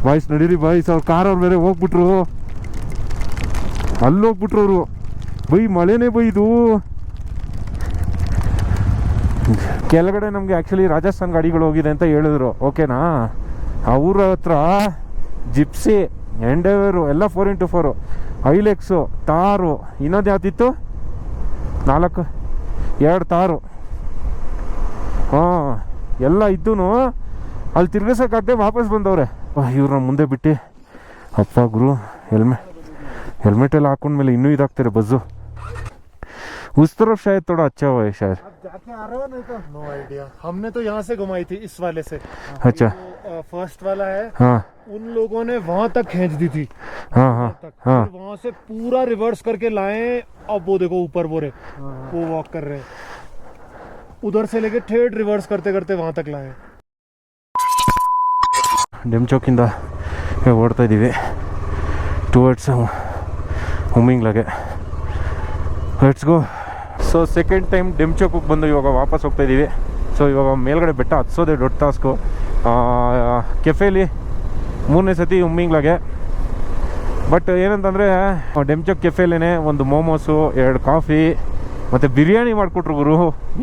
Boys ನಡೀರಿ boys, ಅವ್ರ car ಅವ್ರು ಬೇರೆ ಹೋಗ್ಬಿಟ್ರು, ಅಲ್ಲಿ ಹೋಗ್ಬಿಟ್ರು ಅವರು. ಬೈ ಮಳೆನೇ ಬೈ ಇದು. ಕೆಳಗಡೆ ನಮಗೆ ಆ್ಯಕ್ಚುಲಿ ರಾಜಸ್ಥಾನ್ ಗಾಡಿಗಳು ಹೋಗಿದೆ ಅಂತ ಹೇಳಿದ್ರು, ಓಕೆನಾ. ಅವ್ರ ಹತ್ರ ಜಿಪ್ಸಿ, ಎಂಡೆವರು ಎಲ್ಲ 4x4, ಐಲೆಕ್ಸು, ತಾರು, ಇನ್ನೊಂದು ಯಾವ್ದಿತ್ತು 2 ತಾರು, ಹಾಂ ಎಲ್ಲ ಇದ್ದೂ ಅಲ್ಲಿ ತಿರ್ಗಿಸೋಕ್ಕಾಗದೆ ವಾಪಸ್ ಬಂದವ್ರೆ. ಇವ್ರನ್ನ ಮುಂದೆ ಬಿಟ್ಟು ಅಪ್ಪ ಗುರು हेलमेट ಎಲ್ಲ ಹಾಕೊಂಡ್ಮೇಲೆ ಇನ್ನೂ ಇದಾಗ್ತಾರೆ ಬಸ್ಸು. उस तरफ शायद थोड़ा अच्छा हुआ है शायद। जाके आ रहा हो नहीं तो नो आइडिया। हमने तो यहाँ से घुमाई थी इस वाले से। अच्छा फर्स्ट वाला है, हाँ उन लोगों ने वहाँ तक खींच दी थी, हाँ हाँ हाँ, वहाँ से पूरा रिवर्स करके लाए। अब वो देखो ऊपर वो वॉक कर रहे, उधर से लेके ठेठ रिवर्स करते करते वहाँ तक लाए। ಡೆಮ್ಚೌಕಿಂದ ಓಡ್ತಾ ಇದ್ದೀವಿ ಟುವರ್ಡ್ಸ್ ಹುಮ್ಮಿಂಗ್ಲಾಗೆ. Let's go. So second time ಡೆಮ್ಚೌಕಿಗೆ ಬಂದು ಇವಾಗ ವಾಪಸ್ ಹೋಗ್ತಾ ಇದ್ದೀವಿ. ಸೊ ಇವಾಗ ಮೇಲ್ಗಡೆ ಬೆಟ್ಟ ಹತ್ಸೋದೆ ದೊಡ್ಡ ಟಾಸ್ಕು. ಕೆಫೇಲಿ 3ನೇ ಸತಿ ಹುಮ್ಮಿಂಗ್ಲಾಗೆ. ಬಟ್ ಏನಂತಂದರೆ ಡೆಮ್ಚೌಕ್ ಕೆಫೇಲೇ ಒಂದು ಮೋಮೋಸು, 2 ಕಾಫಿ ಮತ್ತು ಬಿರಿಯಾನಿ ಮಾಡಿಕೊಟ್ರು ಗುರು.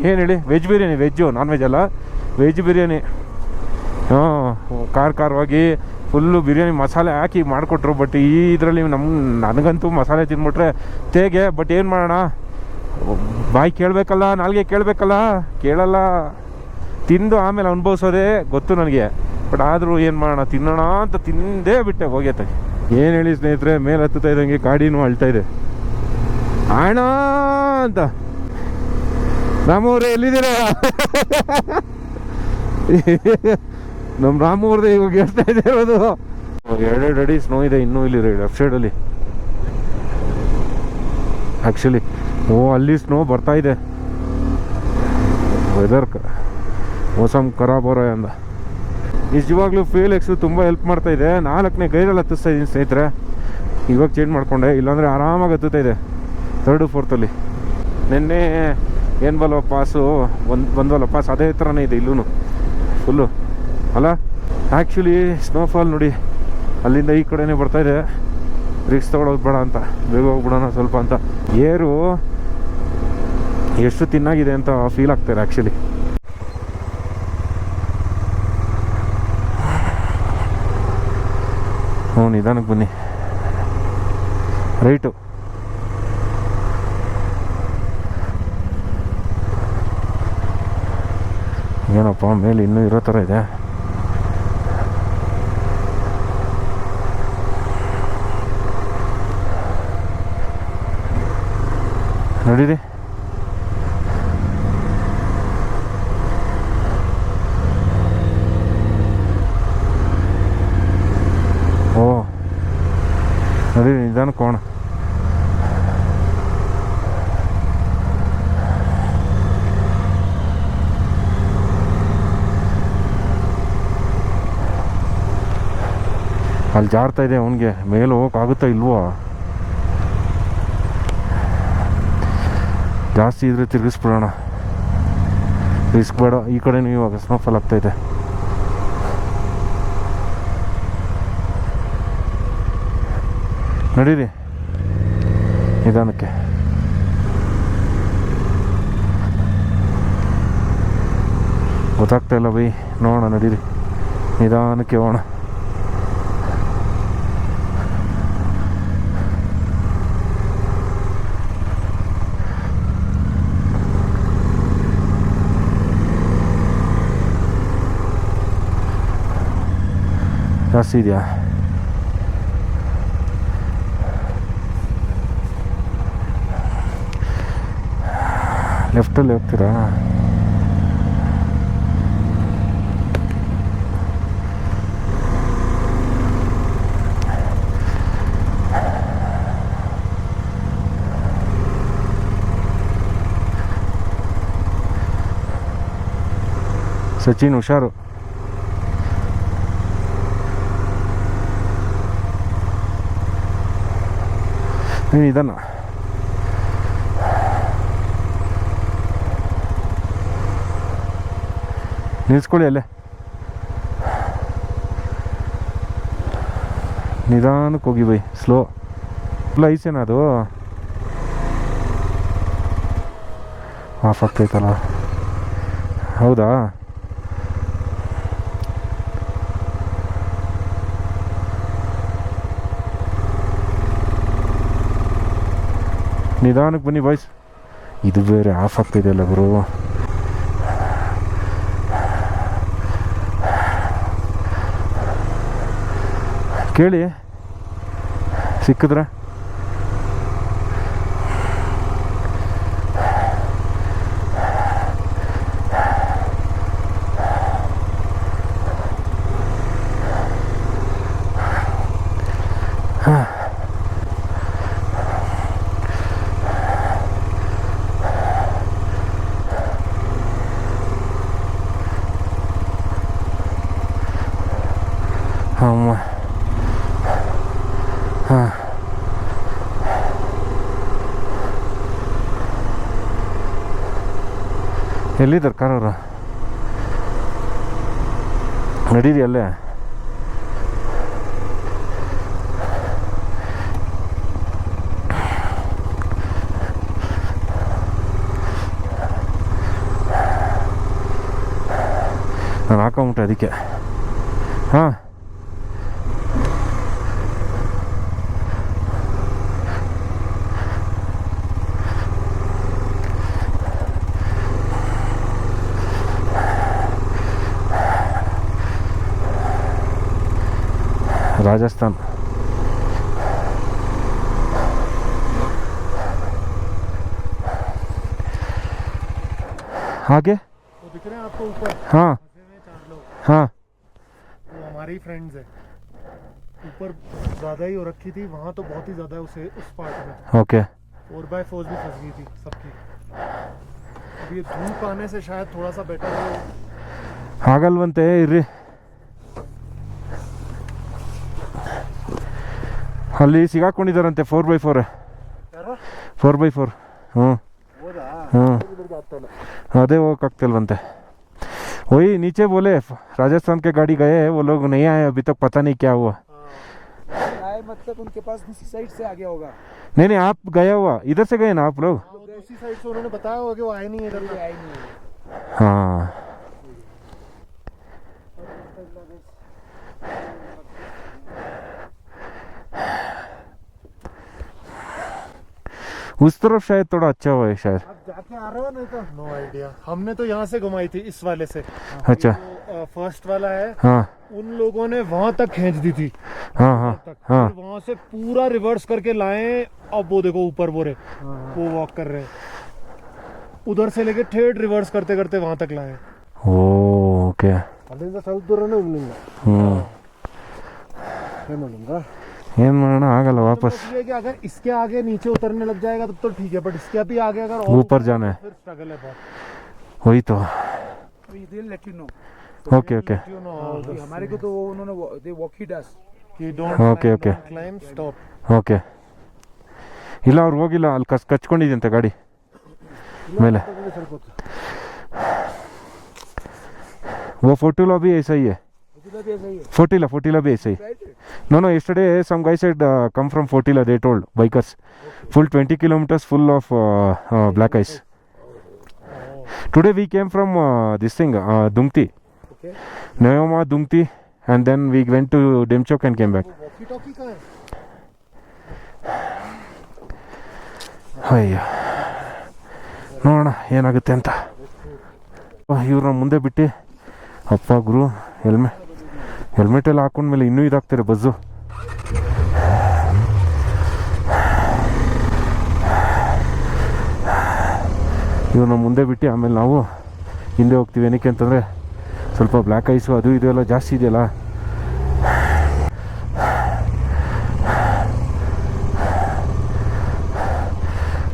ಏನು ಹೇಳಿ, veg biryani, veg, non veg ಅಲ್ಲ, ವೆಜ್ ಬಿರಿಯಾನಿ. ಹಾಂ ಖಾರವಾಗಿ ಫುಲ್ಲು ಬಿರಿಯಾನಿ ಮಸಾಲೆ ಹಾಕಿ ಮಾಡಿಕೊಟ್ರು. ಬಟ್ ಈ ಇದರಲ್ಲಿ ನನಗಂತೂ ಮಸಾಲೆ ತಿಂದ್ಬಿಟ್ರೆ ತೇಗೆ. ಬಟ್ ಏನು ಮಾಡೋಣ, ಬಾಯಿ ಕೇಳಬೇಕಲ್ಲ, ನಾಲ್ಗೆ ಕೇಳಬೇಕಲ್ಲ, ಕೇಳಲ್ಲ. ತಿಂದು ಆಮೇಲೆ ಅನುಭವಿಸೋದೇ ಗೊತ್ತು ನನಗೆ. ಬಟ್ ಆದರೂ ಏನು ಮಾಡೋಣ, ತಿನ್ನೋಣ ಅಂತ ತಿಂದೇ ಬಿಟ್ಟೆ ಹೋಗ್ಯತ್ತಾಗಿ. ಏನು ಹೇಳಿ ಸ್ನೇಹಿತರೆ, ಮೇಲೆ ಹತ್ತುತ್ತಾ ಇದ್ದಂಗೆ ಗಾಡಿನೂ ಅಳ್ತಾ ಇದೆ. ಆಣ ಅಂತ ನಮ್ಮವ್ರೆ ಎಲ್ಲಿದ್ದೀರ? ನಮ್ಮ ರಾಮವ್ರದ್ದು ಇವಾಗ ಹೇಳ್ತಾ ಇದೆ ಇರೋದು. 2 ಅಡಿ ಸ್ನೋ ಇದೆ ಇನ್ನೂ ಇಲ್ಲಿ ಲೆಫ್ಟ್ ಸೈಡಲ್ಲಿ ಆ್ಯಕ್ಚುಲಿ. ಅಲ್ಲಿ ಸ್ನೋ ಬರ್ತಾ ಇದೆ. ವೆದರ್ ಮೋಸಮ್ ಖರಾಬ್ ಅವರ ಅಂದ. ನಿಜವಾಗ್ಲೂ ಫ್ಯೂಲ್ ಎಕ್ಸು ತುಂಬ ಹೆಲ್ಪ್ ಮಾಡ್ತಾ ಇದೆ. 4ನೇ ಗೈರಲ್ಲಿ ಹತ್ತಿಸ್ತಾ ಇದ್ದೀನಿ ಸ್ನೇಹಿತರೆ. ಇವಾಗ ಚೇಂಜ್ ಮಾಡಿಕೊಂಡೆ, ಇಲ್ಲಾಂದರೆ ಆರಾಮಾಗಿ ಹತ್ತುತ್ತಾ ಇದೆ 3rd 4th. ನಿನ್ನೆ ಏನು ಬಲ್ವ ಪಾಸು ಬಂದ್ವಲ್ಲ ಪಾಸ್, ಅದೇ ಥರನೇ ಇದೆ ಇಲ್ಲೂ ಫುಲ್ಲು ಅಲ್ಲ. ಆ್ಯಕ್ಚುಲಿ ಸ್ನೋಫಾಲ್ ನೋಡಿ ಅಲ್ಲಿಂದ ಈ ಕಡೆನೇ ಬರ್ತಾಯಿದೆ. ರಿಕ್ಸ್ ತೊಗೊಳೋದು ಬೇಡ ಅಂತ, ಬೇಗ ಹೋಗ್ಬಿಡೋಣ ಸ್ವಲ್ಪ ಅಂತ. ಏರು ಎಷ್ಟು ತಿನ್ನಾಗಿದೆ ಅಂತ ಫೀಲ್ ಆಗ್ತಾಯಿದೆ ಆ್ಯಕ್ಚುಲಿ. ನಿಧಾನಕ್ಕೆ ಬನ್ನಿ, ರೈಟು. ಏನಪ್ಪ ಮೇಲೆ ಇನ್ನೂ ಇರೋ ಥರ ಇದೆ. ನಡೀರಿ. ಓ ನಡೀರಿ, ನಿಧಾನಕ್ಕೆ ಹೋಗೋಣ. ಅಲ್ಲಿ ಜಾರ್ತಾ ಇದೆ ಅವನಿಗೆ, ಮೇಲೆ ಹೋಗೋಕ್ಕಾಗುತ್ತಾ ಇಲ್ವೋ? ಜಾಸ್ತಿ ಇದ್ರೆ ತಿರುಗಿಸ್ಬಿಡೋಣ, ರಿಸ್ಕ್ ಬೇಡ. ಈ ಕಡೆನೂ ಇವಾಗ ಸ್ನೋಫಾಲ್ ಆಗ್ತಾಯಿದೆ. ನಡೀರಿ ನಿಧಾನಕ್ಕೆ. ಗೊತ್ತಾಗ್ತಾ ಇಲ್ಲ ಬೈ, ನೋಡೋಣ ನಡೀರಿ, ನಿಧಾನಕ್ಕೆ ಹೋಗೋಣ. ಜಾಸ್ತಿ ಇದೆಯಾ? ಲೆಫ್ಟಲ್ಲಿ ಹೋಗ್ತೀರಾ? ಸಚಿನ್ ಹುಷಾರು. ಇದನ್ನು ನಿಲ್ಸ್ಕೊಳ್ಳಿ ಅಲ್ಲೇ, ನಿಧಾನಕ್ಕೆ ಹೋಗಿ ಬೈ, ಸ್ಲೋ. ಇಲ್ಲ ಐಸೇನ ಅದು ಆಫ್ ಆಗ್ತೈತಲ್ಲ, ಹೌದಾ? ನಿಧಾನಕ್ಕೆ ಬನ್ನಿ ಬಾಯ್ಸ್. ಇದು ಬೇರೆ ಆಫ್ ಆಗ್ತಿದೆಯಲ್ಲ ಗುರು. ಕೇಳಿ ಸಿಕ್ಕಿದ್ರೆ ಅಮ್ಮ. ಹಾಂ, ಎಲ್ಲಿದ್ದಾರೆ ಕಾರವ್ರು? ನಡೀರಿಯಲ್ಲೇ. ನಾನು ಹಾಕೊಂಬಿಟ್ಟೆ ಅದಕ್ಕೆ. ಹಾಂ, राजस्थान. आगे वो दिख रहे हैं आपको ऊपर? हाँ 4 लोग, हाँ, वो हमारे ही फ्रेंड्स है. ऊपर ज्यादा ही हो रखी थी, वहाँ तो बहुत ही ज्यादा है उस पार्ट में. ओके. 4x4 भी फंस गई थी सबकी. अब ये धूप आने से शायद थोड़ा सा बेटर हो. ಆಗಲ್ವಂತೆ ಇರ್ರಿ. ಅಲ್ಲಿ ಸಿಗಾಕೊಂಡಿದ್ದಾರಂತೆ 4x4. 4x4. ಹ್ಞೂ ಹ್ಞೂ, ಅದೇ ಹೋಗಕ್ಕಾಗ್ತಿಲ್ವಂತೆ. वही नीचे बोले राजस्थान के गाड़ी गए, वो लोग नहीं आए अभी तक, पता नहीं क्या हुआ. आए मतलब उनके पास दूसरी साइड से आ गया होगा. नहीं नहीं, आप गया हुआ, इधर से गए ना आप लोग? दूसरी साइड से उन्होंने बताया होगा कि वो आए नहीं है इधर. आए नहीं है. हाँ, उस तरफ शायद थोड़ा अच्छा हुआ है शायद. आप जाके आ रहे हो नहीं तो नो आइडिया. हमने तो यहाँ से घुमाई थी इस वाले से. अच्छा. जो फर्स्ट वाला है, हाँ उन लोगों ने वहां तक खींच दी थी. हाँ हाँ तक हाँ. फिर वहां से पूरा रिवर्स करके लाए. अब वो देखो ऊपर वो रहे, वो वॉक कर रहे हैं. उधर से लेके ठेठ रिवर्स करते करते वहां तक लाए. ಓಕೆ. ಅಲ್ಲಿಂದ ಸ್ವಲ್ಪ ದೂರನೇ ಉಮ್ಲಿಂಗ. ಏನು ಮಾಡೋಣ, ಆಗಲ್ಲ ವಾಪಸ್. ये कि अगर इसके आगे नीचे उतरने लग जाएगा तब तो ठीक है, बट इसके अभी आगे अगर और ऊपर जाना है फिर स्ट्रगल है बहुत. वही तो. We will let you know. Okay okay You know all this. हमारे को तो वो उन्होंने they walk it us. कि don't Okay, okay. climb, stop. Okay. ಇಲ್ಲ ಅವ್ರು ಹೋಗಿಲ್ಲ, ಅಲ್ಲಿ ಕಚ್ಕೊಂಡಿದ್ಯಂತೆ ಗಾಡಿ ಮೇಲೆ. वो फोर्टुला भी ऐसा ही है. उधर भी ऐसा ही है. फोर्टिला भी ऐसा ही. Right? No, yesterday some guy said come from Fortila, they told, bikers. Full 20 kilometers full of black ice. Today we came from this thing, Dungti. Okay. Neoma, Dungti, and then we went to Demchok and came back. Walkie talkie कहाँ है? ಅಯ್ಯ, ನೋಡೋಣ ಏನಾಗುತ್ತೆ ಅಂತ. ಇವ್ರನ್ನ ಮುಂದೆ ಬಿಟ್ಟು, ಅಪ್ಪ ಗುರು, ಹೆಲ್ಮೆಟ್ ಎಲ್ಲ ಹಾಕೊಂಡ್ಮೇಲೆ ಇನ್ನೂ ಇದಾಗ್ತಾರೆ ಬಸ್ಸು. ಇವ್ರನ್ನ ಮುಂದೆ ಬಿಟ್ಟು ಆಮೇಲೆ ನಾವು ಹಿಂದೆ ಹೋಗ್ತೀವಿ. ಏನಕ್ಕೆ ಅಂತಂದರೆ ಸ್ವಲ್ಪ ಬ್ಲ್ಯಾಕ್ ಐಸು ಅದು ಇದು ಎಲ್ಲ ಜಾಸ್ತಿ ಇದೆಯಲ್ಲ.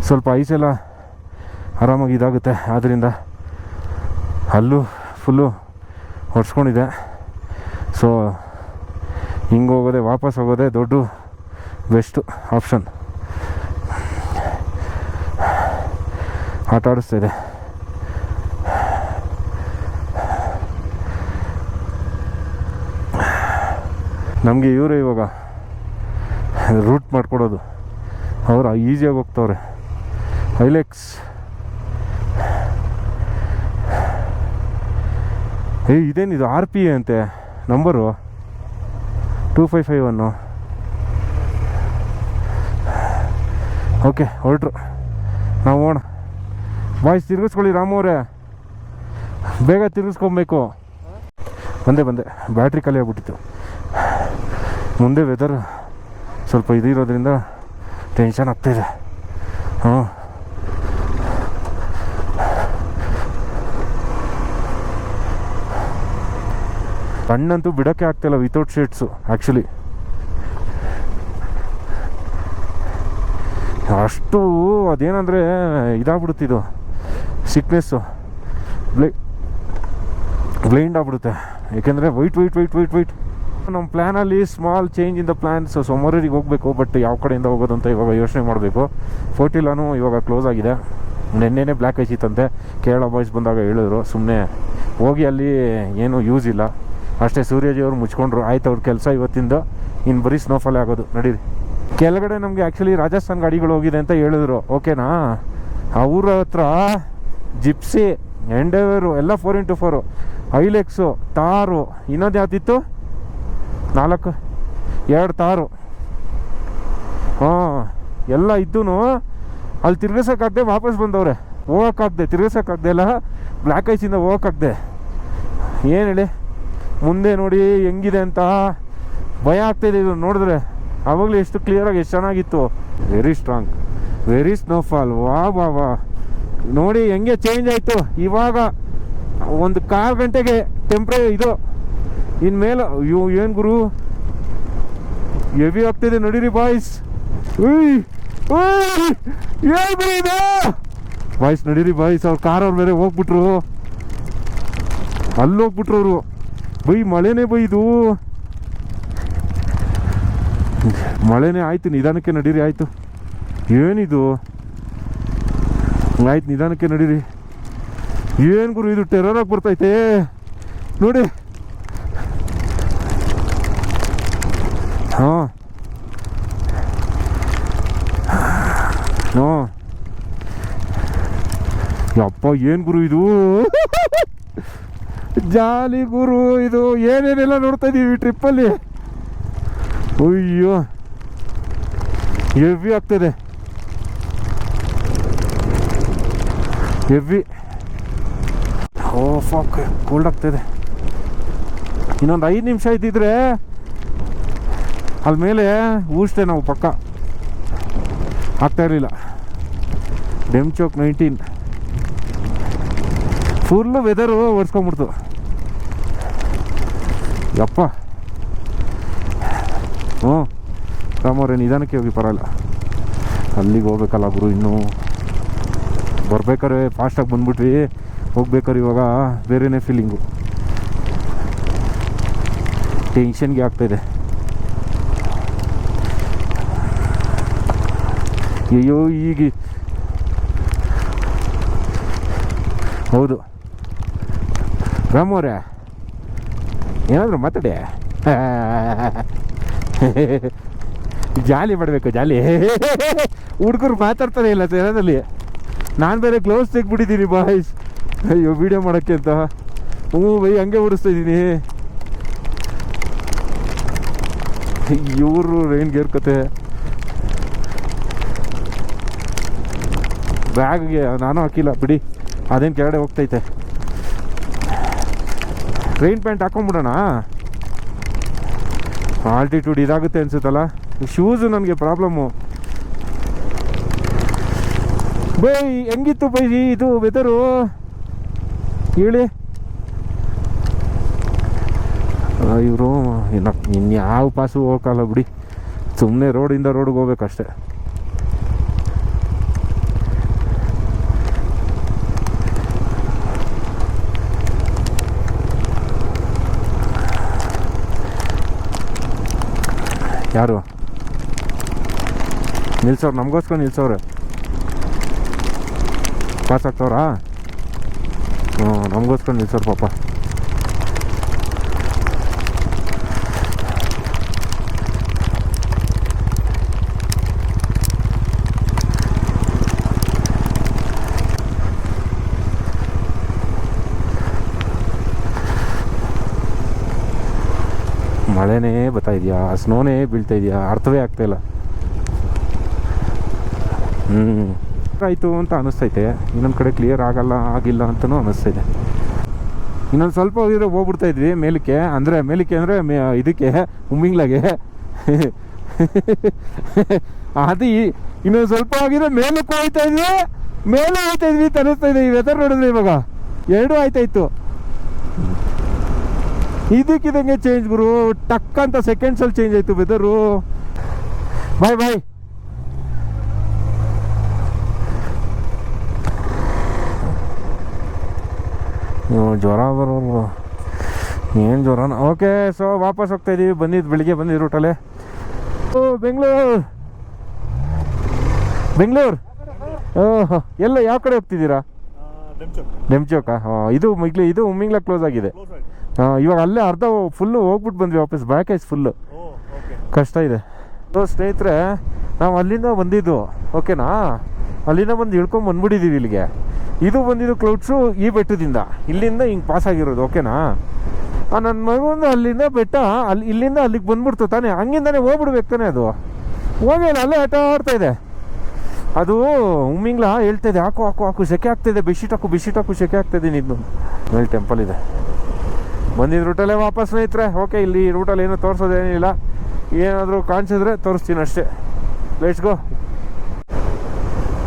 ಸ್ವಲ್ಪ ಐಸೆಲ್ಲ ಆರಾಮಾಗಿ ಇದಾಗುತ್ತೆ. ಆದ್ದರಿಂದ ಅಲ್ಲೂ ಫುಲ್ಲು ಹೊಡ್ಸ್ಕೊಂಡಿದೆ. ಸೊ ಹಿಂಗೆ ಹೋಗೋದೆ, ವಾಪಸ್ ಹೋಗೋದೆ ದೊಡ್ಡ ಬೆಸ್ಟು ಆಪ್ಷನ್. ಆಟ ಆಡಿಸ್ತಾ ಇದೆ. ನಮಗೆ ಇವರೇ ಇವಾಗ ರೂಟ್ ಮಾಡಿಕೊಡೋದು. ಅವರು ಈಸಿಯಾಗಿ ಹೋಗ್ತವ್ರೆ. ಐಲೆಕ್ಸ್ ಇದೇನಿದು RPA ಅಂತೆ ನಂಬರು 2551. ಓಕೆ ಹೊರಟ್ರು, ನಾವು ಹೋಗೋಣ. ಬಾಯ್ಸ್ ತಿರ್ಗಿಸ್ಕೊಳ್ಳಿ ರಾಮು ಅವರೇ, ಬೇಗ ತಿರ್ಗಿಸ್ಕೊಬೇಕು. ಬಂದೆ ಬ್ಯಾಟ್ರಿ ಖಾಲಿ ಆಗ್ಬಿಟ್ಟಿತ್ತು. ಮುಂದೆ ವೆದರ್ ಸ್ವಲ್ಪ ಇದಿರೋದ್ರಿಂದ ಟೆನ್ಷನ್ ಆಗ್ತಾಯಿದೆ. ಹಾಂ ಕಣ್ಣಂತೂ ಬಿಡೋಕ್ಕೆ ಆಗ್ತಾಯಿಲ್ಲ ವಿತೌಟ್ ಶೇಡ್ಸು. ಆ್ಯಕ್ಚುಲಿ ಅಷ್ಟು ಅದೇನಂದರೆ ಇದಾಗ್ಬಿಡುತ್ತಿದ್ದು ಸಿಕ್ನೆಸ್ಸು, ಬ್ಲೈಂಡ್ ಆಗ್ಬಿಡುತ್ತೆ. ಏಕೆಂದರೆ ವೈಟ್ ನಮ್ಮ ಪ್ಲ್ಯಾನಲ್ಲಿ small change in the plans. ಸೋಮವಾರಿಗೆ ಹೋಗಬೇಕು, ಬಟ್ ಯಾವ ಕಡೆಯಿಂದ ಹೋಗೋದು ಅಂತ ಇವಾಗ ಯೋಚನೆ ಮಾಡಬೇಕು. ಫೋರ್ಟಿಲಾನು ಇವಾಗ ಕ್ಲೋಸ್ ಆಗಿದೆ. ನೆನ್ನೆನೇ ಬ್ಲ್ಯಾಕ್ ಐಸಿತ್ತಂತೆ. ಕೇರಳ ಬಾಯ್ಸ್ ಬಂದಾಗ ಹೇಳಿದ್ರು, ಸುಮ್ಮನೆ ಹೋಗಿ ಅಲ್ಲಿ ಏನೂ ಯೂಸ್ ಇಲ್ಲ ಅಷ್ಟೇ. ಸೂರ್ಯಜಿಯವರು ಮುಚ್ಕೊಂಡ್ರು, ಆಯ್ತು ಅವ್ರ ಕೆಲಸ ಇವತ್ತಿಂದ ಇನ್ನು ಬರೀ ಸ್ನೋಫಾಲೇ ಆಗೋದು. ನಡೀರಿ. ಕೆಳಗಡೆ ನಮಗೆ ಆ್ಯಕ್ಚುಲಿ ರಾಜಸ್ಥಾನ್ ಗಾಡಿಗಳು ಹೋಗಿದೆ ಅಂತ ಹೇಳಿದ್ರು, ಓಕೆನಾ. ಅವ್ರ ಹತ್ರ ಜಿಪ್ಸಿ, ಎಂಡೆವರು ಎಲ್ಲ 4x4, ಐಲೆಕ್ಸು, ತಾರು, ಇನ್ನೊಂದು ಯಾವ್ದಿತ್ತು 2 ತಾರು, ಹಾಂ ಎಲ್ಲ ಇದ್ದೂ ಅಲ್ಲಿ ತಿರ್ಗಿಸೋಕ್ಕಾಗದೆ ವಾಪಸ್ ಬಂದವ್ರೆ. ಹೋಗೋಕ್ಕಾಗದೆ, ತಿರ್ಗಿಸೋಕ್ಕಾಗದೆ ಎಲ್ಲ ಬ್ಲ್ಯಾಕ್ ಐಸಿಂದ ಹೋಗೋಕ್ಕಾಗದೆ. ಏನು ಹೇಳಿ, ಮುಂದೆ ನೋಡಿ ಹೆಂಗಿದೆ ಅಂತ ಭಯ ಆಗ್ತಾಯಿದೆ ಇದು ನೋಡಿದ್ರೆ. ಆವಾಗಲೇ ಎಷ್ಟು ಕ್ಲಿಯರಾಗಿ ಎಷ್ಟು ಚೆನ್ನಾಗಿತ್ತು. Very strong, very snowfall. ವಾ ನೋಡಿ ಹೆಂಗೆ ಚೇಂಜ್ ಆಯಿತು. ಇವಾಗ ಒಂದು 4 ಗಂಟೆಗೆ ಇದು ಇನ್ಮೇಲೆ ಅಯ್ಯೋ ಏನು ಗುರು ಹೆವಿ ಆಗ್ತಿದೆ. ನಡೀರಿ ಬಾಯ್ಸ್, ಏನು ಗುರು ಇದು ಬಾಯ್ಸ್, ನಡೀರಿ ಬಾಯ್ಸ್. ಅವ್ರ ಕಾರವ್ರ ಮೇಲೆ ಹೋಗ್ಬಿಟ್ರು, ಅಲ್ಲಿ ಹೋಗ್ಬಿಟ್ರು ಅವರು. ಮಳೆನೇ ಇದು ಮಳೆನೇ ಆಯ್ತು. ನಿಧಾನಕ್ಕೆ ನಡೀರಿ. ಆಯಿತು, ಏನಿದು ಆಯ್ತು, ನಿಧಾನಕ್ಕೆ ನಡೀರಿ. ಏನು ಗುರು ಇದು ಟೆರರ್ ಆಗಿ ಬರ್ತೈತೆ ನೋಡಿ. ಹಾಂ ಹಾಂ ಯಪ್ಪ, ಏನು ಗುರು ಇದು ಜಾಲಿ ಗುರು. ಇದು ಏನೇನೆಲ್ಲ ನೋಡ್ತಾ ಇದ್ದೀವಿ ಟ್ರಿಪ್ಪಲ್ಲಿ. ಅಯ್ಯೋ ಹೆವಿ ಆಗ್ತದೆ, ಹೆವಿ. ಓ ಫಾಕ್, ಕೋಲ್ಡ್ ಆಗ್ತಾಯಿದೆ. ಇನ್ನೊಂದು 5 ನಿಮಿಷ ಇದ್ದಿದ್ರೆ ಅಲ್ಲಿ ಮೇಲೆ ಊಷ್ಟೇ ನಾವು ಪಕ್ಕ ಆಗ್ತಾಯಿರಲಿಲ್ಲ. ಡೆಮ್ಚೋಕ್ 19 ಫುಲ್ಲು ವೆದರು ಒರೆಸ್ಕೊಂಬಿಡ್ತು. ಯಪ್ಪ, ಹ್ಞೂ ರಾಮವ್ರೆ ನಿಧಾನಕ್ಕೆ ಹೋಗಿ ಪರವಾಗಿಲ್ಲ. ಅಲ್ಲಿಗೆ ಹೋಗ್ಬೇಕಲ್ಲ ಗುರು. ಇನ್ನೂ ಬರ್ಬೇಕಾದ್ರೆ ಫಾಸ್ಟಾಗಿ ಬಂದ್ಬಿಟ್ವಿ, ಹೋಗ್ಬೇಕಾದ್ರೆ ಇವಾಗ ಬೇರೆಯೇ ಫೀಲಿಂಗು. ಟೆನ್ಷನ್ಗೆ ಆಗ್ತಾಯಿದೆ. ಅಯ್ಯೋ ಈಗ ಹೌದು ರಾಮವ್ರೆ, ಏನಾದರೂ ಮಾತಾಡಿ. ಜಾಲಿ ಮಾಡಬೇಕು, ಜಾಲಿ. ಹುಡುಗರು ಮಾತಾಡ್ತಾನೆ ಇಲ್ಲ ತೆರದಲ್ಲಿ. ನಾನು ಬೇರೆ ಗ್ಲೌಸ್ ತೆಗ್ಬಿಟ್ಟಿದ್ದೀನಿ ಬಾಯ್ಸ್, ಅಯ್ಯೋ ವಿಡಿಯೋ ಮಾಡೋಕ್ಕೆ ಅಂತ. ಬೈ ಹಂಗೆ ಓಡಿಸ್ತಾ ಇದ್ದೀನಿ. ಇವರು ರೈನ್ ಗೇರ್ ಕತೆ. ಬ್ಯಾಗ್ಗೆ ನಾನು ಹಾಕಿಲ್ಲ ಬಿಡಿ, ಅದೇನು ಕೆಳಗಡೆ ಹೋಗ್ತೈತೆ. ರೈನ್ ಪ್ಯಾಂಟ್ ಹಾಕೊಂಡ್ಬಿಡೋಣ. ಆಲ್ಟಿಟ್ಯೂಡ್ ಇದಾಗುತ್ತೆ ಅನ್ಸುತ್ತಲ್ಲ. ಶೂಸು ನನಗೆ ಪ್ರಾಬ್ಲಮ್ಮು. ಬೈ ಹೆಂಗಿತ್ತು ಬೈ ಇದು ವೆದರು ಹೇಳಿ. ಇವರು ಇನ್ಯಾವ ಪಾಸು ಹೋಗಲ್ಲ ಬಿಡಿ, ಸುಮ್ಮನೆ ರೋಡಿಂದ ರೋಡ್ಗೆ ಹೋಗ್ಬೇಕಷ್ಟೆ. ಯಾರು ನಿಲ್ಸವ್ರು? ನಮಗೋಸ್ಕರ ನಿಲ್ಸವ್ರೆ. ಪಾಸ್ ಆಗ್ತವ್ರಾ? ಹ್ಞೂ, ನಮಗೋಸ್ಕರ ನಿಲ್ಸವ್ರು ಪಾಪ. ಮಳೆನೇ ಬರ್ತಾ ಇದೆಯಾ, ಸ್ನೋನೇ ಬೀಳ್ತಾ ಇದೆಯಾ, ಅರ್ಥವೇ ಆಗ್ತಾಯಿಲ್ಲ. ಆಯಿತು ಅಂತ ಅನ್ನಿಸ್ತೈತೆ, ಇನ್ನೊಂದು ಕಡೆ ಕ್ಲಿಯರ್ ಆಗಿಲ್ಲ ಅಂತಲೂ ಅನ್ನಿಸ್ತೈತೆ. ಇನ್ನೊಂದು ಸ್ವಲ್ಪ ಹೋಗಿದ್ರೆ ಹೋಗ್ಬಿಡ್ತಾ ಇದ್ವಿ ಮೇಲಕ್ಕೆ, ಅಂದರೆ ಇದಕ್ಕೆ ಉಮ್ಮಿಂಗ್ಲಾಗೆ. ಅದು ಇನ್ನೊಂದು ಸ್ವಲ್ಪ ಹೋಗಿದ್ರೆ ಮೇಲಕ್ಕೆ ಹೋಗ್ತಾ ಇದ್ವಿ ಅಂತ ಅನ್ನಿಸ್ತಾ ಇದೆ. ಈ ವೆದರ್ ನೋಡಿದ್ರೆ ಇವಾಗ ಎರಡೂ ಆಯ್ತಾಯಿತ್ತು. ಇದಕ್ಕಿದಂಗೆ ಚೇಂಜ್ ಗುರು, ಟಕ್ ಅಂತ ಸೆಕೆಂಡ್ಸಲ್ಲಿ ಚೇಂಜ್ ಆಯಿತು ವೆದರು. ಬಾಯ್ ಜ್ವರ ಬರೋಲ್ವ, ಏನು ಜ್ವರನ. ಓಕೆ, ಸೊ ವಾಪಸ್ ಹೋಗ್ತಾ ಇದ್ದೀವಿ. ಬೆಳಿಗ್ಗೆ ಬಂದಿದ್ದು ರೂಟಲ್ಲೇ. ಬೆಂಗಳೂರು. ಓಹ್, ಎಲ್ಲ ಯಾವ ಕಡೆ ಹೋಗ್ತಿದ್ದೀರಾ? ಡೆಮ್ಚೌಕಾ? ಇದು ಉಮ್ಮಿಂಗ್ಲ ಕ್ಲೋಸ್ ಆಗಿದೆ. ಇವಾಗ ಅಲ್ಲೇ ಅರ್ಧ ಫುಲ್ಲು ಹೋಗ್ಬಿಟ್ಟು ಬಂದ್ವಿ ವಾಪಸ್. ಬ್ಯಾಕೇಜ್ ಫುಲ್ಲು ಕಷ್ಟ ಇದೆ. ಸೊ ಸ್ನೇಹಿತರೆ, ನಾವು ಅಲ್ಲಿಂದ ಬಂದಿದ್ದು, ಓಕೆನಾ? ಅಲ್ಲಿಂದ ಬಂದು ಇಳ್ಕೊಂಡು ಬಂದ್ಬಿಟ್ಟಿದ್ದೀವಿ ಇಲ್ಲಿಗೆ. ಇದು ಬಂದಿದ್ದು ಕ್ಲೌಡ್ಸು ಈ ಬೆಟ್ಟದಿಂದ, ಇಲ್ಲಿಂದ ಹಿಂಗೆ ಪಾಸ್ ಆಗಿರೋದು, ಓಕೆನಾ? ನನ್ನ ಮಗಂದು ಅಲ್ಲಿಂದ ಬೆಟ್ಟ ಇಲ್ಲಿಂದ ಅಲ್ಲಿಗೆ ಬಂದ್ಬಿಡ್ತು ತಾನೆ, ಹಂಗಿಂದಾನೆ ಹೋಗ್ಬಿಡ್ಬೇಕು ತಾನೆ. ಅದು ಹೋಗಿಲ್ಲ, ಅಲ್ಲೇ ಆಟ ಆಡ್ತಾ ಇದೆ. ಅದು ಉಮ್ಮಿಂಗ್ಲ ಹೇಳ್ತಾ ಇದೆ, ಹಾಕು ಸೆಕೆ ಆಗ್ತಾಯಿದೆ, ಬೆಡ್ಶೀಟ್ ಹಾಕು ಸೆಕೆ ಆಗ್ತಾಯಿದೆ. ನಿಂದು ಮೇಲೆ ಟೆಂಪಲ್ ಇದೆ. ಬಂದಿದ್ದು ರೂಟಲ್ಲೇ ವಾಪಸ್ ಸ್ನೇಹಿತರೆ. ಓಕೆ, ಇಲ್ಲಿ ರೂಟಲ್ಲಿ ಏನೂ ತೋರಿಸೋದೇನಿಲ್ಲ, ಏನಾದರೂ ಕಾಣಿಸಿದ್ರೆ ತೋರಿಸ್ತೀನಿ ಅಷ್ಟೇ. Let's go.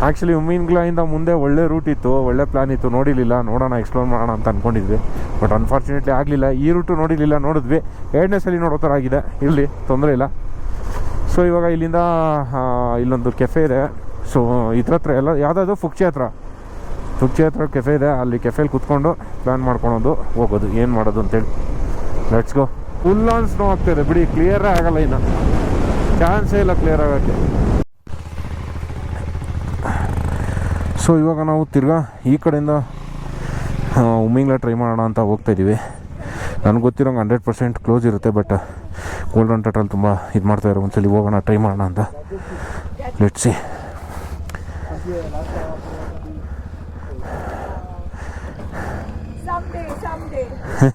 ಆ್ಯಕ್ಚುಲಿ ಉಮ್ಮಿಂಗ್ಲಿಂದ ಮುಂದೆ ಒಳ್ಳೆ ರೂಟ್ ಇತ್ತು, ಒಳ್ಳೆ ಪ್ಲ್ಯಾನ್ ಇತ್ತು, ನೋಡೋಣ ಎಕ್ಸ್ಪ್ಲೋರ್ ಮಾಡೋಣ ಅಂತ ಅಂದ್ಕೊಂಡಿದ್ವಿ. ಬಟ್ ಅನ್ಫಾರ್ಚುನೇಟ್ಲಿ ಆಗಲಿಲ್ಲ. ಈ ರೂಟು ನೋಡಿದ್ವಿ, ಎರಡನೇ ಸಲ ನೋಡೋ ಥರ ಆಗಿದೆ. ಇಲ್ಲಿ ತೊಂದರೆ ಇಲ್ಲ. ಸೊ ಇವಾಗ ಇಲ್ಲಿಂದ ಇಲ್ಲೊಂದು ಕೆಫೆ ಇದೆ. ಸೊ ಇದ್ರ ಹತ್ರ ಎಲ್ಲ ಯಾವುದಾದ್ರು ಫುಕ್ಚೆ ಹತ್ರ ಕೆಫೆ ಇದೆ. ಅಲ್ಲಿ ಕೆಫೆಲಿ ಕುತ್ಕೊಂಡು ಪ್ಲ್ಯಾನ್ ಮಾಡ್ಕೊಳೋದು, ಹೋಗೋದು, ಏನು ಮಾಡೋದು ಅಂತೇಳಿ. Let's go. Full on snow ಆಗ್ತಾಯಿದೆ ಬಿಡಿ, ಕ್ಲಿಯರೇ ಆಗಲ್ಲ, ಇನ್ನು ಚಾನ್ಸೇ ಇಲ್ಲ ಕ್ಲಿಯರ್ ಆಗೋಕ್ಕೆ. ಸೊ ಇವಾಗ ನಾವು ತಿರ್ಗಾ ಈ ಕಡೆಯಿಂದ ಉಮ್ಮಿಂಗ್ಲ ಟ್ರೈ ಮಾಡೋಣ ಅಂತ ಹೋಗ್ತಾಯಿದ್ದೀವಿ. ನನಗೆ ಗೊತ್ತಿರೋಂಗೆ 100% ಕ್ಲೋಸ್ ಇರುತ್ತೆ. ಬಟ್ ಗೋಲ್ಡನ್ ಟಟಲ್ ತುಂಬ ಇದು ಮಾಡ್ತಾಯಿರೋ, ಒಂದ್ಸಲಿ ಹೋಗೋಣ, ಟ್ರೈ ಮಾಡೋಣ ಅಂತ. Let's see. Someday. I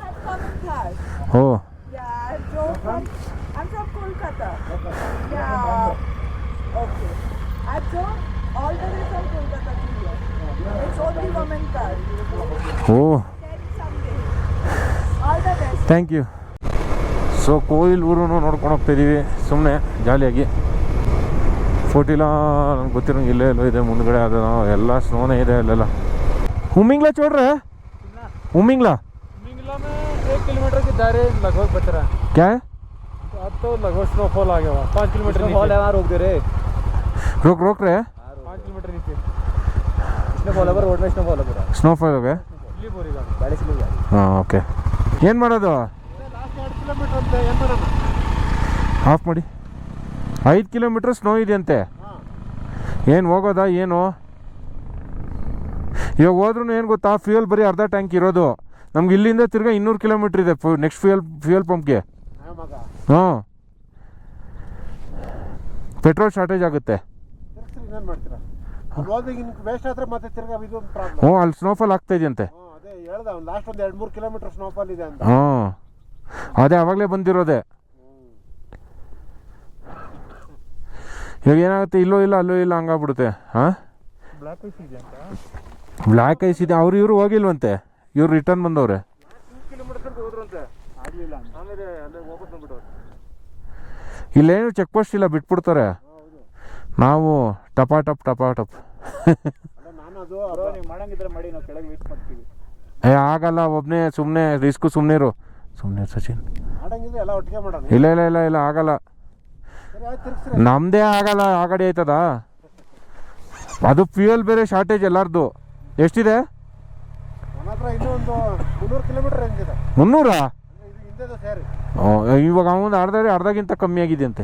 have come in class. Oh. Yeah, I'm from Kolkata. Yeah. Okay. I drove all the way from Kolkata to here. It's only women car. Oh. Someday. All the best. Thank you. So ಕೋಯಿಲ್ ಊರು ನೋಡ್ಕೊಂಡು ಹೋಗ್ತಾಯಿದ್ದೀವಿ ಸುಮ್ಮನೆ ಜಾಲಿಯಾಗಿ. ಫೋಟಿಲ ನನಗೆ ಗೊತ್ತಿರೋಂಗೆ ಇಲ್ಲೇ ಎಲ್ಲೋ ಇದೆ ಮುಂದ್ಗಡೆ, ಅದು ಎಲ್ಲ ಸ್ನೋನೇ ಇದೆ ಅಲ್ಲೆಲ್ಲ. उमिंगला छोड़ रहा है? उमिंगला में 1 किलोमीटर के दायरे लगभग बच रहा है. क्या है? अब तो लगभग स्नोफॉल आ गया हुआ. 5 किलोमीटर स्नोफॉल है वहाँ. रोक दे रहे, रोक रहे हैं. 5 किलोमीटर नीचे स्नोफॉल है. रोड में स्नोफॉल है पूरा. स्नोफॉल हो गया. स्लिप हो रही गाड़ी स्लिप जा रही. ಹಾಂ, ಓಕೆ. ಏನು ಮಾಡೋದು? ಲಾಸ್ಟ್ 2 ಕಿಲೋಮೀಟರ್ ಅಂತ ಏನು ಮಾಡೋಣ? ಆಫ್ ಮಾಡಿ. 5 ಕಿಲೋಮೀಟರ್ ಸ್ನೋ ಇದೆಯಂತೆ. ಏನು ಹೋಗೋದಾ ಏನು? ಇವಾಗ ಹೋದ್ರೂ ಏನು ಗೊತ್ತಾ, ಫ್ಯೂಯಲ್ ಬರೀ ಅರ್ಧ ಟ್ಯಾಂಕ್ ಇರೋದು. ನಮ್ಗೆ ಇಲ್ಲಿಂದ ತಿರ್ಗಾ 200 ಕಿಲೋಮೀಟ್ರ್ ಇದೆ ನೆಕ್ಸ್ಟ್ ಫ್ಯೂಯಲ್ ಪಂಪ್ಗೆ. ಹಾಂ, ಪೆಟ್ರೋಲ್ ಶಾರ್ಟೇಜ್ ಆಗುತ್ತೆ. ಹ್ಞೂ, ಅಲ್ಲಿ ಸ್ನೋಫಾಲ್ ಆಗ್ತಾ ಇದೆಯಂತೆ. ಹಾಂ, ಅದೇ ಆವಾಗಲೇ ಬಂದಿರೋದೆ. ಇವಾಗ ಏನಾಗುತ್ತೆ, ಇಲ್ಲೋ ಇಲ್ಲ ಅಲ್ಲೋ ಇಲ್ಲ ಹಂಗಾಗ್ಬಿಡುತ್ತೆ. ಹಾಂ, ಬ್ಲ್ಯಾಕ್ ಐಸ್ ಇದೆ. ಇವರು ಹೋಗಿಲ್ವಂತೆ, ಇವ್ರು ರಿಟರ್ನ್ ಬಂದವ್ರೆ. ಇಲ್ಲೇನು ಚೆಕ್ ಪೋಸ್ಟ್ ಇಲ್ಲ, ಬಿಟ್ಬಿಡ್ತಾರೆ. ನಾವು ಟಪಾಟಪ್ ಆಗಲ್ಲ, ಒಬ್ಬನೇ ಸುಮ್ಮನೆ ರಿಸ್ಕು. ಸುಮ್ಮನೆ ಸಚಿನ್. ಇಲ್ಲ ಆಗಲ್ಲ, ನಮ್ಮದೇ ಆಗಲ್ಲ. ಆ ಗಾಡಿ ಆಯ್ತದ, ಅದು ಫ್ಯೂಯಲ್ ಬೇರೆ ಶಾರ್ಟೇಜ್ ಎಲ್ಲಾರ್ದು. ಎಷ್ಟಿದೆ? 300? ಇವಾಗ ಅವನು ಅರ್ಧಗಿಂತ ಕಮ್ಮಿ ಆಗಿದೆಯಂತೆ.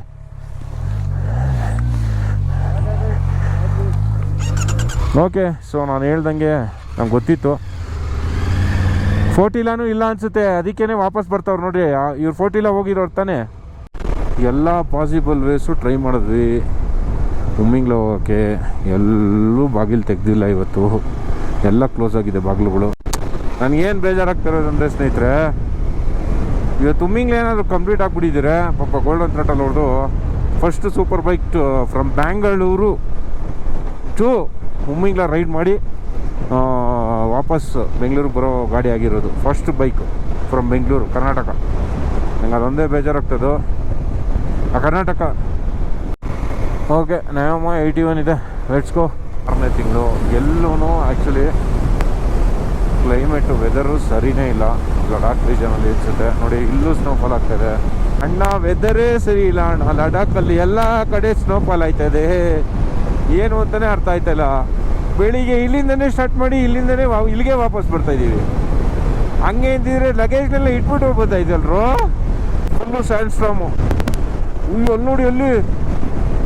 ಓಕೆ, ಸೊ ನಾನು ಹೇಳ್ದಂಗೆ ನಂಗೆ ಗೊತ್ತಿತ್ತು. ಫೋರ್ಟಿಲಾನು ಇಲ್ಲ ಅನಿಸುತ್ತೆ, ಅದಕ್ಕೇ ವಾಪಸ್ ಬರ್ತಾವ್ರು ನೋಡ್ರಿ. ಇವ್ರು ಫೋರ್ಟಿಲ ಹೋಗಿರೋರು ತಾನೆ. ಎಲ್ಲ ಪಾಸಿಬಲ್ ವೇಸು ಟ್ರೈ ಮಾಡಿದ್ವಿ ಉಮ್ಮಿಂಗ್ಲ ಹೋಗೋಕ್ಕೆ. ಎಲ್ಲೂ ಬಾಗಿಲು ತೆಗ್ದಿಲ್ಲ ಇವತ್ತು, ಎಲ್ಲ ಕ್ಲೋಸ್ ಆಗಿದೆ ಬಾಗಿಲುಗಳು. ನನಗೇನು ಬೇಜಾರಾಗ್ತಿರೋದಂದರೆ ಸ್ನೇಹಿತರೆ, ಇವತ್ತು ಉಮ್ಮಿಂಗ್ಲ ಏನಾದರೂ ಕಂಪ್ಲೀಟ್ ಆಗಿಬಿಟ್ಟಿದ್ದೀರಾ ಪಾಪ ಗೋಲ್ಡನ್ ಥ್ರಾಟಲ್ ಹೊಡೆದು first super bike from Bangalore to Umlingla ride ಮಾಡಿ ವಾಪಸ್ ಬೆಂಗಳೂರಿಗೆ ಬರೋ ಗಾಡಿ ಆಗಿರೋದು first bike from Bengaluru Karnataka. ನಂಗೆ ಅದೊಂದೇ ಬೇಜಾರಾಗ್ತದೆ ಆ ಕರ್ನಾಟಕ. ಓಕೆ ನಯಮ 81 ಇದೆ, ಲೆಟ್ಸ್ ಗೋ. 6ನೇ ತಿಂಗಳು ಎಲ್ಲೂ ಆ್ಯಕ್ಚುಲಿ ಕ್ಲೈಮೇಟು ವೆದರು ಸರಿನೇ ಇಲ್ಲ. ಲಡಾಖ್ ರೀಜನಲ್ಲಿ ಅನಿಸುತ್ತೆ ನೋಡಿ, ಇಲ್ಲೂ ಸ್ನೋಫಾಲ್ ಆಗ್ತಾಯಿದೆ. ಅಣ್ಣ ವೆದರೇ ಸರಿ ಇಲ್ಲ ಅಣ್ಣ, ಲಡಾಖಲ್ಲಿ ಎಲ್ಲ ಕಡೆ ಸ್ನೋಫಾಲ್ ಆಯ್ತಾಯಿದೆ, ಏನು ಅಂತಲೇ ಅರ್ಥ ಆಯ್ತಾಯಿಲ್ಲ. ಬೆಳಿಗ್ಗೆ ಇಲ್ಲಿಂದನೇ ಸ್ಟಾರ್ಟ್ ಮಾಡಿ ಇಲ್ಲಿಂದನೇ ಇಲ್ಲಿಗೆ ವಾಪಸ್ ಬರ್ತಾಯಿದ್ದೀವಿ. ಹಂಗೆ ಇದ್ದಿದ್ರೆ ಲಗೇಜ್ನೆಲ್ಲ ಇಟ್ಬಿಟ್ಟು ಹೋಗ್ಬೋದಾಯ್ತಲ್ರು. Full and ಸ್ಟ್ರಾಮು. ಅಲ್ಲಿ ನೋಡಿ ಅಲ್ಲಿ,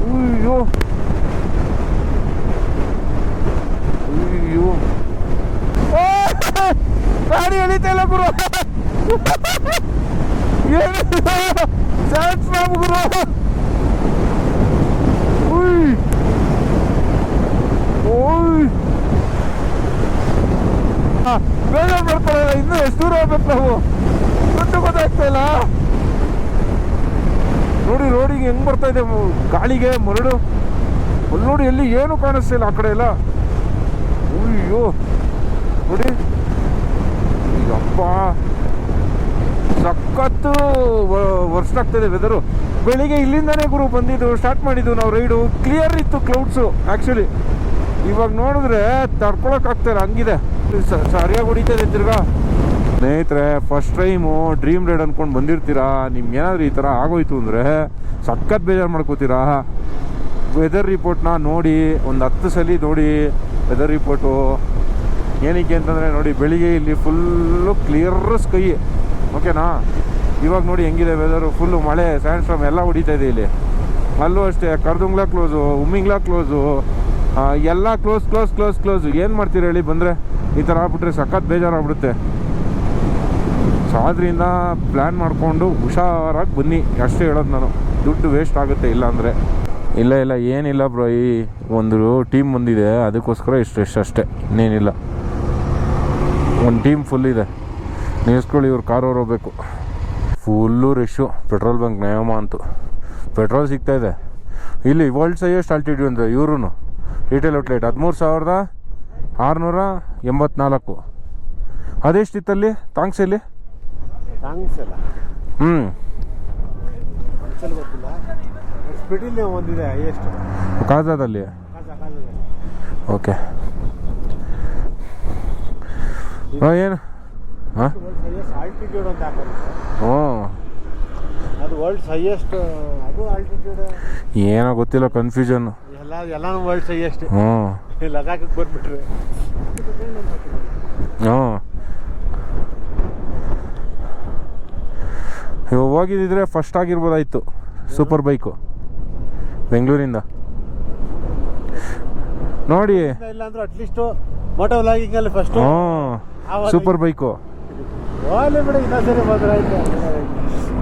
ಅಯ್ಯೋ ಅಯ್ಯೋ ಗಾಡಿ ಎಳಿತಾ ಇಲ್ಲ ಗುರು. ಏನು ಸ್ಯಾಂಡ್ ಸ್ಟ್ರಾಮ್ ಗುರು. ಬೇಜಾರು ಮಾಡ್ಕೊಳ್ಳಲ್ಲ. ಇನ್ನೂ ಎಷ್ಟು ದೂರ ಹೋಗ್ಬೇಕು ನಾವು ಗೊತ್ತಾಗ್ತಾ ಇಲ್ಲ. ನೋಡಿ ರೋಡಿಗೆ ಹೆಂಗ್ ಬರ್ತಾ ಇದೆ ಗಾಳಿಗೆ ಮರಳು. ಅಲ್ಲಿ ನೋಡಿ ಎಲ್ಲಿ ಏನು ಕಾಣಿಸ್ತಿಲ್ಲ ಆ ಕಡೆ ಎಲ್ಲ. ಅಯ್ಯೋ ನೋಡಿ ಅಪ್ಪ ಸಖತ್ತು ವರ್ಸ್ಟ್ ಆಗ್ತದೆ ವೆದರು. ಬೆಳಿಗ್ಗೆ ಇಲ್ಲಿಂದಾನೇ ಗುರು ಬಂದಿದ್ದು, ಸ್ಟಾರ್ಟ್ ಮಾಡಿದ್ದು ನಾವು ರೈಡು. ಕ್ಲಿಯರ್ ಇತ್ತು ಕ್ಲೌಡ್ಸು ಆ್ಯಕ್ಚುಲಿ. ಇವಾಗ ನೋಡಿದ್ರೆ ತಡ್ಕೊಳಕ್ಕಾಗ್ತಾಯಿಲ್ಲ, ಹಂಗಿದೆ. ಸರಿಯಾಗಿ ಹೊಡಿತದೆ ತಿರ್ಗಾ. ಸ್ನೇಹಿತರೆ, ಫಸ್ಟ್ ಟೈಮು ಡ್ರೀಮ್ ರೈಡ್ ಅಂದ್ಕೊಂಡು ಬಂದಿರ್ತೀರಾ. ನಿಮ್ಗೇನಾದ್ರೂ ಈ ಥರ ಆಗೋಯ್ತು ಅಂದರೆ ಸಖತ್ ಬೇಜಾರು ಮಾಡ್ಕೋತೀರಾ. ವೆದರ್ ರಿಪೋರ್ಟ್ನ ನೋಡಿ ಒಂದು 10 ಸಲ ನೋಡಿ ವೆದರ್ ರಿಪೋರ್ಟು. ಏನಕ್ಕೆ ಅಂತಂದರೆ ನೋಡಿ, ಬೆಳಿಗ್ಗೆ ಇಲ್ಲಿ ಫುಲ್ಲು ಕ್ಲಿಯರ್ ಸ್ಕೈ, ಓಕೆನಾ. ಇವಾಗ ನೋಡಿ ಹೆಂಗಿದೆ ವೆದರು, ಫುಲ್ಲು ಮಳೆ, ಸ್ಯಾಂಡ್ ಸ್ಟ್ರಾಮ್ ಎಲ್ಲ ಹೊಡಿತಾ ಇದೆ ಇಲ್ಲಿ. ಅಲ್ಲೂ ಅಷ್ಟೇ, ಕರ್ದುಂಗ್ಲಾ ಕ್ಲೋಸು, ಉಮ್ಮಿಂಗ್ಲಾ ಕ್ಲೋಸು, ಎಲ್ಲ ಕ್ಲೋಸು. ಏನು ಮಾಡ್ತೀರಿ ಹೇಳಿ ಬಂದರೆ? ಈ ಥರ ಆಗ್ಬಿಟ್ರೆ ಸಖತ್ ಬೇಜಾರಾಗ್ಬಿಡುತ್ತೆ. ಸೊ ಆದ್ದರಿಂದ ಪ್ಲ್ಯಾನ್ ಮಾಡಿಕೊಂಡು ಹುಷಾರಾಗಿ ಬನ್ನಿ ಅಷ್ಟೇ ಹೇಳೋದು ನಾನು. ದುಡ್ಡು ವೇಸ್ಟ್ ಆಗುತ್ತೆ ಇಲ್ಲ ಅಂದರೆ. ಇಲ್ಲ ಏನಿಲ್ಲ ಬ್ರೋ, ಈ ಒಂದು ಟೀಮ್ ಬಂದಿದೆ ಅದಕ್ಕೋಸ್ಕರ ಇಷ್ಟು ಅಷ್ಟೇ, ಇನ್ನೇನಿಲ್ಲ. ಒಂದು ಟೀಮ್ ಫುಲ್ ಇದೆ. ನಿಲ್ಲಿಸ್ಕೊಳ್ಳಿ, ಇವ್ರು ಕಾರವ್ರು ಹೋಗ್ಬೇಕು. Full rush. ಪೆಟ್ರೋಲ್ ಬಂಕ್ ನಯಮ ಅಂತೂ ಪೆಟ್ರೋಲ್ ಸಿಗ್ತಾಯಿದೆ ಇಲ್ಲಿ. ವರ್ಲ್ಡ್ಸ್ ಹೈಯೆಸ್ಟ್ ಆಲ್ಟಿಟ್ಯೂಡ್ ಅಂದರೆ ಇವ್ರೂ ರಿಟೇಲ್ ಔಟ್ಲೆಟ್ 13,684. ಅದೆಷ್ಟಿತ್ತಲ್ಲಿ ತಾಂಗ್ಸಲ್ಲಿ? ತಾಂಗ್ಸಲ್ಲ ಸ್ಪಿಡಿಲ್ ಒಂದಿದೆ ಹೈಯೆಸ್ಟ್ ಕಾಜಾದಲ್ಲಿ. ಓಕೆ ಏನು ಹಾಂ ಆಲ್ಟಿಟ್ಯೂಡ್ ಅಂತ ಹಾಕೋದು. ಹ್ಞೂ ಅದು ವರ್ಲ್ಡ್ಸ್ ಹೈಯೆಸ್ಟ್, ಅದು ಆಲ್ಟಿಟ್ಯೂಡ್ ಏನೋ ಗೊತ್ತಿಲ್ಲ, ಕನ್ಫ್ಯೂಷನ್. ಎಲ್ಲಾನು ವರ್ಲ್ಡ್ಸ್ ಹೈಯೆಸ್ಟ್. ಹ್ಞೂ ಲಡಾಖಕ್ಕೆ ಬಂದ್ಬಿಟ್ರೆ ಹ್ಞೂ ಇವಾಗ ಹೋಗಿದ್ದಿದ್ರೆ ಫಸ್ಟ್ ಆಗಿರ್ಬೋದಾಯಿತು ಸೂಪರ್ ಬೈಕು ಬೆಂಗಳೂರಿಂದ. ನೋಡಿ ಇಲ್ಲ ಅಂದ್ರೆ ಅಟ್ಲೀಸ್ಟ್ ಮೋಟೋ ವ್ಲಾಗಿಂಗ್ ಅಲ್ಲಿ ಫಸ್ಟ್ ಸೂಪರ್ ಬೈಕು ಹೋಗ್ಲಿ ಬಿಡಿ. ಇನ್ನೊಂದ್ಸರಿ ಬಂದ್ರೆ ಆಯ್ತು.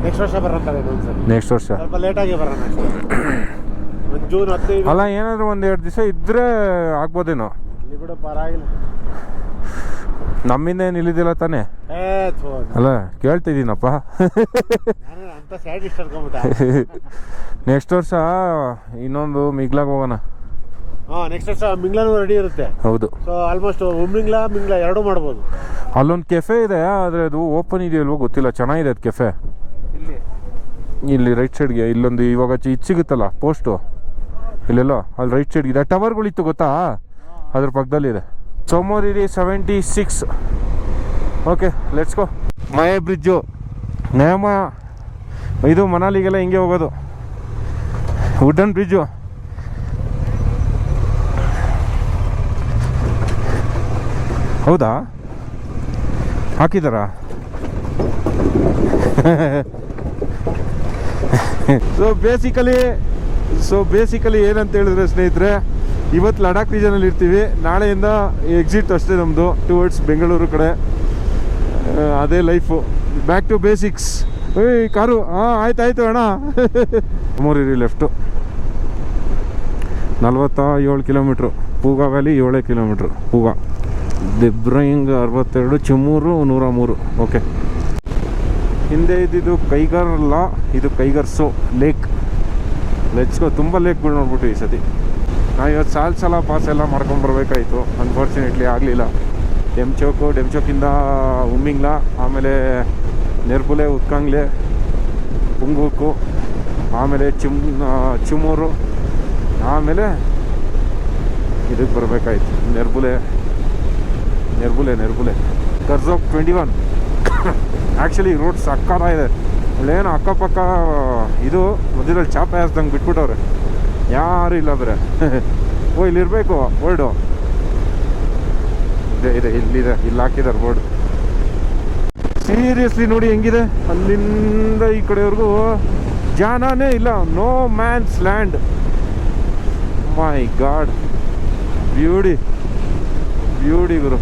ನೆಕ್ಸ್ಟ್ ವರ್ಷ ಬರೋಂತಾರೆ ಇನ್ನೊಂದ್ಸರಿ. ನೆಕ್ಸ್ಟ್ ವರ್ಷ ಸ್ವಲ್ಪ ಲೇಟಾಗಿ ಬರೋಣ ಅಷ್ಟೇ. ಒಂದು ಜೂನ್ 15 ಅಲ್ಲ, ಏನಾದರೂ 1-2 ದಿವಸ ಇದ್ದರೆ ಆಗ್ಬೋದೇನೋ. ಇಲ್ಲಿ ಬಿಡು ಪರವಾಗಿಲ್ಲ. ನಮ್ಮಿಂದ ಏನು ಇಲ್ಲಿದ್ದಿಲ್ಲ ತಾನೇ? ಅಲ್ಲ ಕೇಳ್ತಿದ್ದೀನಪ್ಪ. ಅಂತ ಸ್ಯಾಡಿಸ್ಟ್ ಅನ್ಕೊಂಬಿಟ್ಟ. ನೆಕ್ಸ್ಟ್ ವರ್ಷ ಇನ್ನೊಂದು ಮಿಗ್ಲಾಗ ಹೋಗೋಣ. ನೆಕ್ಸ್ಟ್ ವರ್ಷ ಮಿಂಗ್ಲಾನು ರೆಡಿ ಇರುತ್ತೆ. ಹೌದು. ಸೊ ಆಲ್ಮೋಸ್ಟ್ ಮಿಂಗ್ಲಾ ಎರಡೂ ಮಾಡ್ಬೋದು. ಅಲ್ಲೊಂದು ಕೆಫೆ ಇದೆ, ಆದರೆ ಅದು ಓಪನ್ ಇದೆಯಲ್ವೋ ಗೊತ್ತಿಲ್ಲ. ಚೆನ್ನಾಗಿದೆ ಅದು ಕೆಫೆ. ಇಲ್ಲಿ ರೈಟ್ ಸೈಡ್ಗೆ ಇಲ್ಲೊಂದು ಇವಾಗ ಇದು ಸಿಗುತ್ತಲ್ಲ ಪೋಸ್ಟು, ಇಲ್ಲೆಲ್ಲೋ ಅಲ್ಲಿ ರೈಟ್ ಸೈಡ್ಗಿದೆ. ಟವರ್ಗಳಿತ್ತು ಗೊತ್ತಾ, ಅದ್ರ ಪಕ್ಕದಲ್ಲಿದೆ. ಸೋಮವಾರಿ 76. Okay let's go. ಮಾಯಾ ಬ್ರಿಡ್ಜು ನಯಮ. ಇದು ಮನಾಲಿಗೆಲ್ಲ ಹಿಂಗೆ ಹೋಗೋದು, ವುಡನ್ ಬ್ರಿಡ್ಜು. ಹೌದಾ, ಹಾಕಿದಾರಾ? ಸೊ ಬೇಸಿಕಲಿ ಏನಂತ ಹೇಳಿದ್ರೆ ಸ್ನೇಹಿತರೆ, ಇವತ್ತು ಲಡಾಖ್ ರೀಜನಲ್ಲಿ ಇರ್ತೀವಿ. ನಾಳೆಯಿಂದ ಎಕ್ಸಿಟ್ ಅಷ್ಟೇ ನಮ್ಮದು ಟುವರ್ಡ್ಸ್ ಬೆಂಗಳೂರು ಕಡೆ. ಅದೇ life, back to basics. Car ಆಯ್ತಾಯ್ತು ಅಣ್ಣ. ಮೂರಿರಿ ಲೆಫ್ಟು 47 ಕಿಲೋಮೀಟ್ರು. ಪೂಗ ವ್ಯಾಲಿ 7 ಕಿಲೋಮೀಟ್ರು. ಪೂಗ ದೆಬ್ರಯಿಂಗ್ 62, ಚಿಮ್ಮೂರು 103. ಓಕೆ ಹಿಂದೆ ಇದ್ದಿದ್ದು ಕೈಗರ್ ಲಾ, ಇದು ಕೈಗರ್ ಸೋ ಲೇಕ್. ಲೆಟ್ಸ್ಗೋ. ತುಂಬ ಲೇಕ್ಗಳು ನೋಡ್ಬಿಟ್ಟು ಈ ಸತಿ. ನಾವು ಇವತ್ತು ಸಾಲ ಪಾಸ್ ಎಲ್ಲ ಮಾಡ್ಕೊಂಬರ್ಬೇಕಾಯ್ತು, ಅನ್ಫಾರ್ಚುನೇಟ್ಲಿ ಆಗಲಿಲ್ಲ. ಡೆಮ್ಚೋಕಿಂದ ಉಮ್ಮಿಂಗ್ಲಾ, ಆಮೇಲೆ ನೆರ್ಬುಲೆ, ಉತ್ಕಂಗ್ಲೆ, ಪುಂಗೂಕು, ಆಮೇಲೆ ಚಿಮೂರು, ಆಮೇಲೆ ಇದಕ್ಕೆ ಬರಬೇಕಾಯ್ತು ನೆರ್ಬುಲೆ. ಕರ್ಜೋಕ್ 21. ಆ್ಯಕ್ಚುಲಿ ರೋಡ್ ಸಕ್ಕತ್ತಾಗಿದೆ. ಅಲ್ಲೇನು ಅಕ್ಕಪಕ್ಕ ಇದು ಮಧ್ಯದಲ್ಲಿ ಚಾಪೆ ಹಾಸ್ದಂಗೆ ಬಿಟ್ಬಿಟ್ಟವ್ರೆ, ಯಾರು ಇಲ್ಲ ಬರೇ. ಓ ಇಲ್ಲಿರಬೇಕು ಬೋರ್ಡು. ಇದೆ ಇಲ್ಲಿದೆ, ಇಲ್ಲಿ ಹಾಕಿದ್ದಾರೆ ಬೋರ್ಡ್. ಸೀರಿಯಸ್ಲಿ ನೋಡಿ ಹೆಂಗಿದೆ, ಅಲ್ಲಿಂದ ಈ ಕಡೆವರೆಗೂ ಜಾನಾನೇ ಇಲ್ಲ. No man's land. My god, beauty ಗುರು.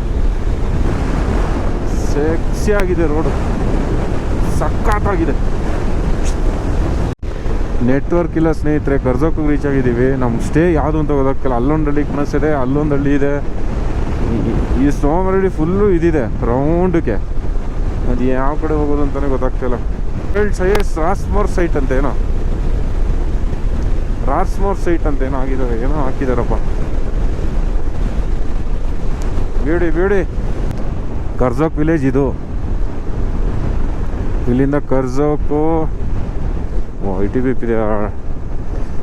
ಸೆಕ್ಸಿ ಆಗಿದೆ ರೋಡು, ಸಖತ್ತಾಗಿದೆ. ನೆಟ್ವರ್ಕ್ ಇಲ್ಲ ಸ್ನೇಹಿತರೆ. ಕರ್ಜೋಕಿಗೆ ರೀಚ್ ಆಗಿದ್ದೀವಿ. ನಮ್ಮ ಸ್ಟೇ ಯಾವುದು ಅಂತ ಗೊತ್ತಾಗ್ತಿಲ್ಲ. ಅಲ್ಲೊಂದು ಹಳ್ಳಿ ಕಾಣಿಸ್ತಿದೆ, ಅಲ್ಲೊಂದು ಹಳ್ಳಿ ಇದೆ. ಈ ಸೋಮರಳ್ಳಿ ಫುಲ್ಲು ಇದಿದೆ ರೌಂಡಕ್ಕೆ. ಅದು ಯಾವ ಕಡೆ ಹೋಗೋದು ಅಂತಲೇ ಗೊತ್ತಾಗ್ತಿಲ್ಲ. ರಾಸ್ಮೋರ್ ಸೈಟ್ ಅಂತ ಏನೋ ಆಗಿದ್ದಾರೆ, ಏನೋ ಹಾಕಿದಾರಪ್ಪ. ಬ್ಯೂಟಿ. ಕರ್ಜೋಕ್ ವಿಲೇಜ್ ಇದು. ಇಲ್ಲಿಂದ ಕರ್ಜೋಕು ITBP ಇದೆ.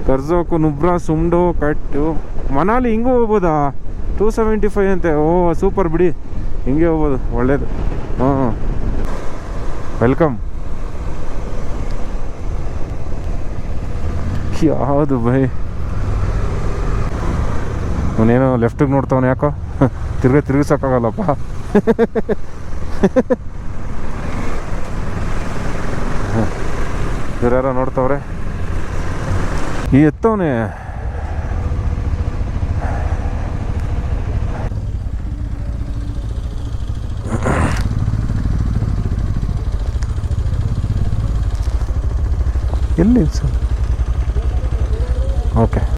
ಕರ್ಜೋಕು, ನುಬ್ರಾ, ಸುಮ್ಡೋ, ಕಟ್ಟು, ಮನಾಲಿ ಹಿಂಗೂ ಹೋಗ್ಬೋದಾ? 275 ಅಂತೆ. ಓ ಸೂಪರ್ ಬಿಡಿ, ಹಿಂಗೆ ಹೋಗ್ಬೋದು, ಒಳ್ಳೇದು. ಹಾಂ, ವೆಲ್ಕಮ್. ಯಾವುದು ಬೈ, ಅವನೇನೋ ಲೆಫ್ಟಿಗೆ ನೋಡ್ತಾವನೆ, ಯಾಕೋ ತಿರುಗಿಸೋಕ್ಕಾಗಲ್ಲಪ್ಪ. ಇವರ್ಯಾರೋ ನೋಡ್ತವ್ರೆ. ಈ ಎತ್ತವನೇ ಎಲ್ಲಿ ಸರ್? ಓಕೆ.